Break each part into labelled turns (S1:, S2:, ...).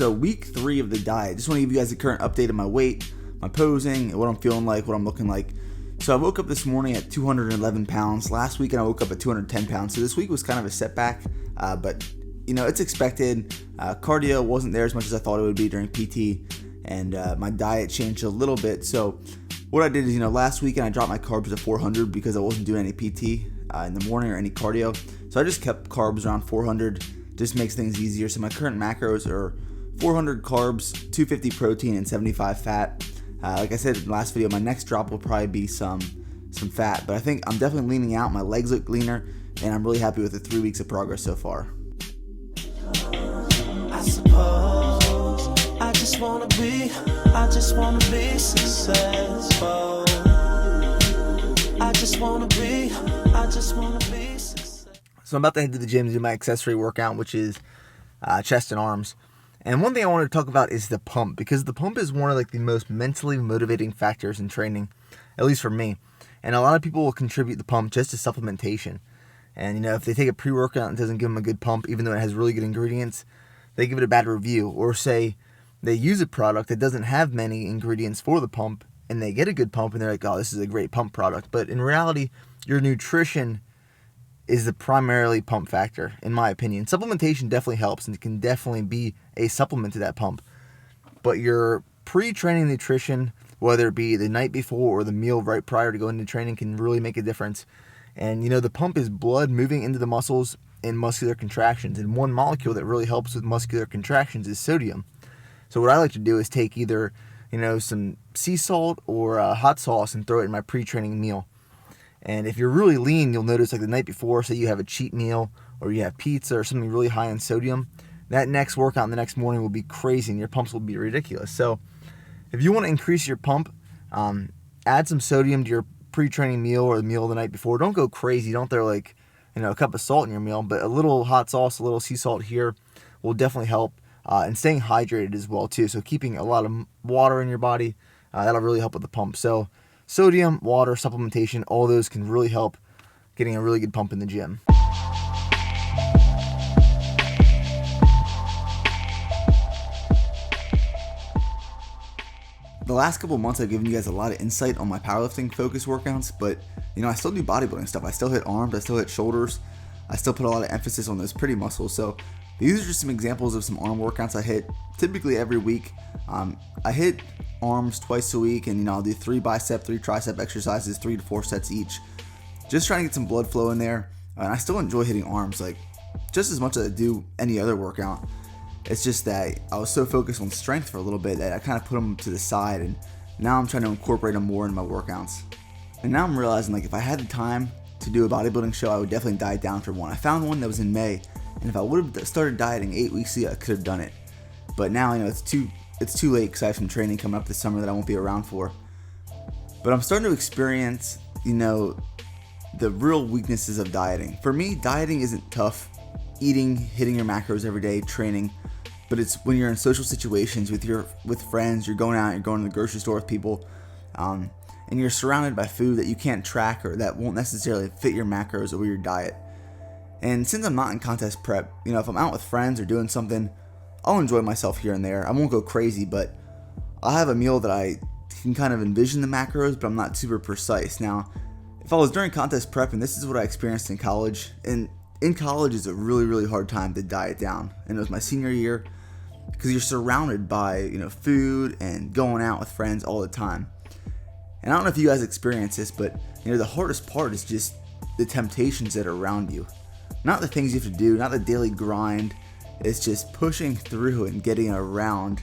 S1: So week 3 of the diet, just want to give you guys a current update of my weight, my posing, what I'm feeling like, what I'm looking like. So I woke up this morning at 211 pounds. Last week I woke up at 210 pounds. So this week was kind of a setback, but it's expected. Cardio wasn't there as much as I thought it would be during PT, and my diet changed a little bit. So what I did is, last weekend I dropped my carbs to 400 because I wasn't doing any PT in the morning or any cardio. So I just kept carbs around 400, just makes things easier. So my current macros are 400 carbs, 250 protein, and 75 fat. Like I said in the last video, my next drop will probably be some fat, but I think I'm definitely leaning out. My legs look leaner, and I'm really happy with the 3 weeks of progress so far.
S2: I suppose I just wanna be successful. I just wanna be successful.
S1: So I'm about to head to the gym to do my accessory workout, which is chest and arms. And one thing I want to talk about is the pump, because the pump is one of the most mentally motivating factors in training, at least for me. And a lot of people will contribute the pump just to supplementation. And if they take a pre-workout and it doesn't give them a good pump, even though it has really good ingredients, they give it a bad review. Or say they use a product that doesn't have many ingredients for the pump, and they get a good pump, and they're like, oh, this is a great pump product. But in reality, your nutrition is the primarily pump factor, in my opinion. Supplementation definitely helps, and it can definitely be a supplement to that pump. But your pre-training nutrition, whether it be the night before or the meal right prior to going into training, can really make a difference. And the pump is blood moving into the muscles in muscular contractions. And one molecule that really helps with muscular contractions is sodium. So what I like to do is take either, some sea salt or hot sauce and throw it in my pre-training meal. And if you're really lean, you'll notice the night before, say you have a cheat meal or you have pizza or something really high in sodium, that next workout in the next morning will be crazy and your pumps will be ridiculous. So if you want to increase your pump, add some sodium to your pre-training meal or the meal the night before. Don't go crazy. Don't throw a cup of salt in your meal, but a little hot sauce, a little sea salt here will definitely help. And staying hydrated as well too. So keeping a lot of water in your body, that'll really help with the pump. So sodium, water, supplementation, all those can really help getting a really good pump in the gym. The last couple of months I've given you guys a lot of insight on my powerlifting focus workouts, but I still do bodybuilding stuff. I still hit arms, I still hit shoulders, I still put a lot of emphasis on those pretty muscles. So these are just some examples of some arm workouts I hit typically every week. I hit arms twice a week, and I'll do 3 bicep, 3 tricep exercises, 3 to 4 sets each. Just trying to get some blood flow in there. And I still enjoy hitting arms just as much as I do any other workout. It's just that I was so focused on strength for a little bit that I kind of put them to the side, and now I'm trying to incorporate them more in my workouts. And now I'm realizing if I had the time to do a bodybuilding show, I would definitely diet down for one. I found one that was in May, and if I would have started dieting 8 weeks ago, I could have done it. But now it's too late because I have some training coming up this summer that I won't be around for. But I'm starting to experience, the real weaknesses of dieting. For me, dieting isn't tough. Eating, hitting your macros every day, training. But it's when you're in social situations with friends, you're going out, you're going to the grocery store with people, and you're surrounded by food that you can't track or that won't necessarily fit your macros or your diet. And since I'm not in contest prep, if I'm out with friends or doing something, I'll enjoy myself here and there. I won't go crazy, but I'll have a meal that I can kind of envision the macros, but I'm not super precise. Now, if I was during contest prep, and this is what I experienced in college, and in college is a really, really hard time to diet down. And it was my senior year because you're surrounded by, food and going out with friends all the time. And I don't know if you guys experience this, but, the hardest part is just the temptations that are around you. Not the things you have to do, not the daily grind. It's just pushing through and getting around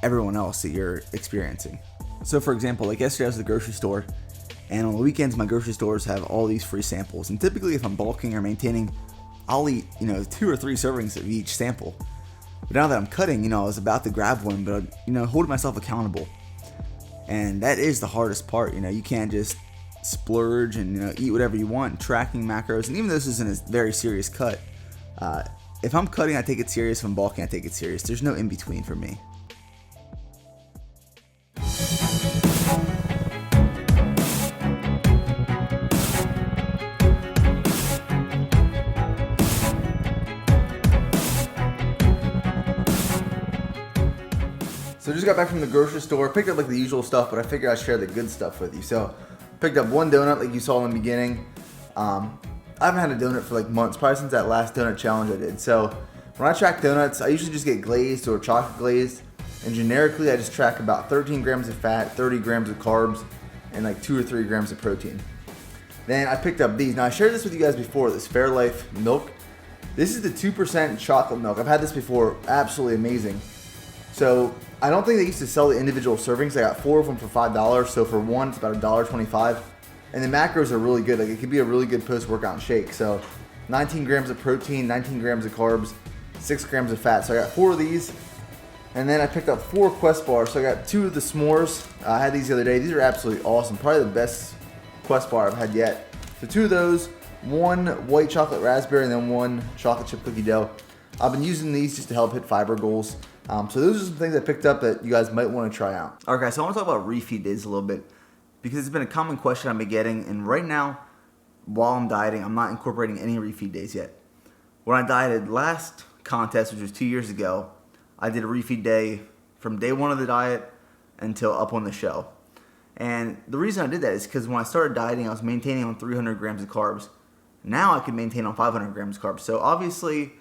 S1: everyone else that you're experiencing. So for example, yesterday I was at the grocery store, and on the weekends my grocery stores have all these free samples. And typically if I'm bulking or maintaining, I'll eat 2 or 3 servings of each sample. But now that I'm cutting, I was about to grab one, but holding myself accountable. And that is the hardest part. You can't just splurge and eat whatever you want, tracking macros. And even though this isn't a very serious cut, if I'm cutting, I take it serious. If I'm bulking, I take it serious. There's no in between for me. got back from the grocery store, picked up like the usual stuff, but I figured I'd share the good stuff with you. So picked up one donut like you saw in the beginning. I haven't had a donut for like months, probably since that last donut challenge I did. So when I track donuts, I usually just get glazed or chocolate glazed. And generically, I just track about 13 grams of fat, 30 grams of carbs, and like 2 or 3 grams of protein. Then I picked up these. Now I shared this with you guys before, this Fairlife milk. This is the 2% chocolate milk. I've had this before, absolutely amazing. So I don't think they used to sell the individual servings. I got 4 of them for $5. So for one, it's about $1.25. And the macros are really good. Like it could be a really good post-workout shake. So 19 grams of protein, 19 grams of carbs, 6 grams of fat. So I got 4 of these. And then I picked up 4 Quest bars. So I got 2 of the s'mores. I had these the other day. These are absolutely awesome. Probably the best Quest bar I've had yet. So 2 of those, 1 white chocolate raspberry, and then 1 chocolate chip cookie dough. I've been using these just to help hit fiber goals. So those are some things I picked up that you guys might want to try out. Alright guys, so I want to talk about refeed days a little bit because it's been a common question I've been getting, and right now, while I'm dieting, I'm not incorporating any refeed days yet. When I dieted last contest, which was 2 years ago, I did a refeed day from day 1 of the diet until up on the show. And the reason I did that is because when I started dieting, I was maintaining on 300 grams of carbs. Now I can maintain on 500 grams of carbs. So obviously,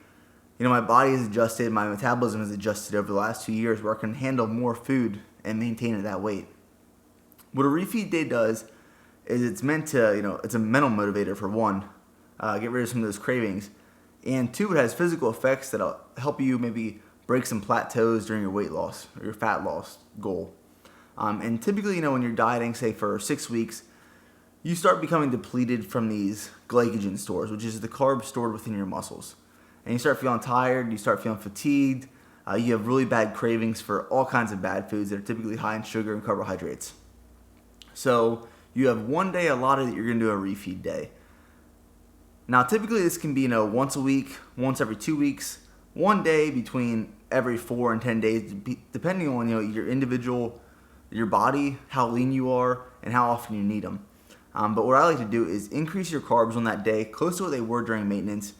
S1: my body has adjusted, my metabolism has adjusted over the last 2 years where I can handle more food and maintain at that weight. What a refeed day does is it's meant to, it's a mental motivator for one, get rid of some of those cravings. And 2, it has physical effects that'll help you maybe break some plateaus during your weight loss or your fat loss goal. And typically, when you're dieting, say for 6 weeks, you start becoming depleted from these glycogen stores, which is the carbs stored within your muscles. And you start feeling tired, you start feeling fatigued, you have really bad cravings for all kinds of bad foods that are typically high in sugar and carbohydrates. So you have one day allotted that you're going to do a refeed day. Now typically this can be once a week, once every 2 weeks, one day between every 4 and 10 days, depending on your body, how lean you are, and how often you need them. But what I like to do is increase your carbs on that day close to what they were during maintenance,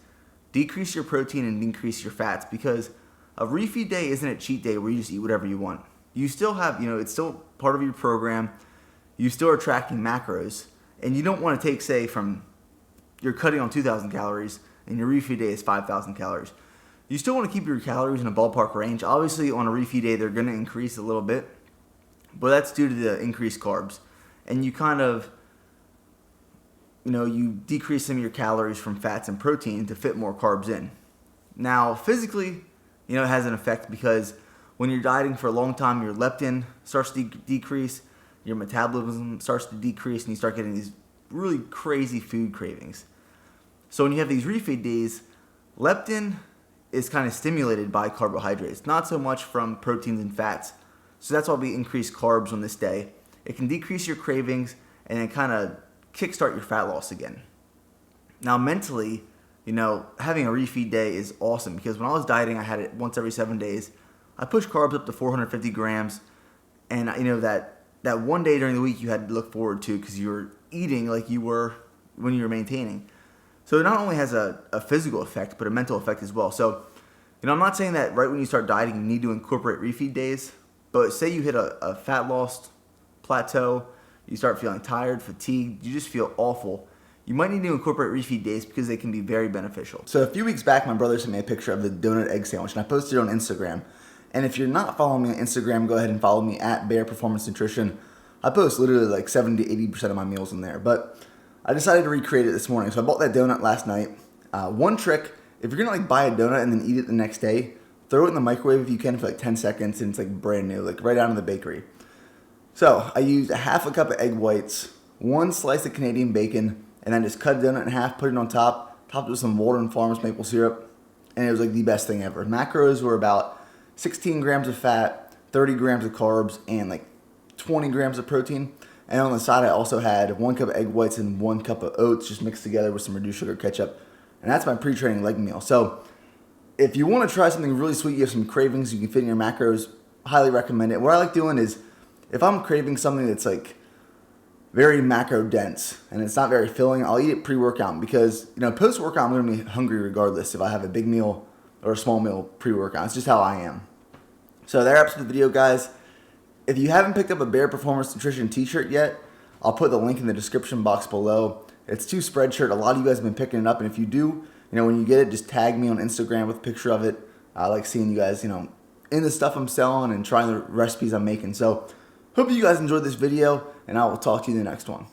S1: decrease your protein and increase your fats, because a refeed day isn't a cheat day where you just eat whatever you want. You still have, it's still part of your program. You still are tracking macros, and you don't want to take, say, you're cutting on 2,000 calories and your refeed day is 5,000 calories. You still want to keep your calories in a ballpark range. Obviously, on a refeed day, they're going to increase a little bit, but that's due to the increased carbs. And you kind of, you decrease some of your calories from fats and protein to fit more carbs in. Now, physically, it has an effect because when you're dieting for a long time, your leptin starts to decrease, your metabolism starts to decrease, and you start getting these really crazy food cravings. So when you have these refeed days, leptin is kind of stimulated by carbohydrates, not so much from proteins and fats. So that's why we increase carbs on this day. It can decrease your cravings and then kind of kickstart your fat loss again. Now mentally, having a refeed day is awesome because when I was dieting, I had it once every 7 days. I pushed carbs up to 450 grams, and that one day during the week you had to look forward to because you were eating like you were when you were maintaining. So it not only has a physical effect, but a mental effect as well. So, I'm not saying that right when you start dieting, you need to incorporate refeed days, but say you hit a fat loss plateau, you start feeling tired, fatigued, you just feel awful. You might need to incorporate refeed days because they can be very beneficial. So a few weeks back, my brother sent me a picture of the donut egg sandwich, and I posted it on Instagram. And if you're not following me on Instagram, go ahead and follow me at Bear Performance Nutrition. I post literally like 70 to 80% of my meals in there, but I decided to recreate it this morning. So I bought that donut last night. One trick, if you're gonna buy a donut and then eat it the next day, throw it in the microwave if you can for like 10 seconds and it's brand new, right out of the bakery. So I used a half a cup of egg whites, 1 slice of Canadian bacon, and then just cut the donut in half, put it on top, topped it with some Walden Farms maple syrup, and it was the best thing ever. Macros were about 16 grams of fat, 30 grams of carbs, and 20 grams of protein. And on the side, I also had 1 cup of egg whites and 1 cup of oats just mixed together with some reduced sugar ketchup. And that's my pre-training leg meal. So if you want to try something really sweet, you have some cravings, you can fit in your macros, highly recommend it. What I like doing is if I'm craving something that's very macro dense and it's not very filling, I'll eat it pre-workout because, post-workout I'm going to be hungry regardless if I have a big meal or a small meal pre-workout. It's just how I am. So that wraps up the video, guys. if you haven't picked up a Bare Performance Nutrition t-shirt yet, I'll put the link in the description box below. It's 2 spreadshirt. A lot of you guys have been picking it up, and if you do, when you get it, just tag me on Instagram with a picture of it. I like seeing you guys, in the stuff I'm selling and trying the recipes I'm making. So, hope you guys enjoyed this video, and I will talk to you in the next one.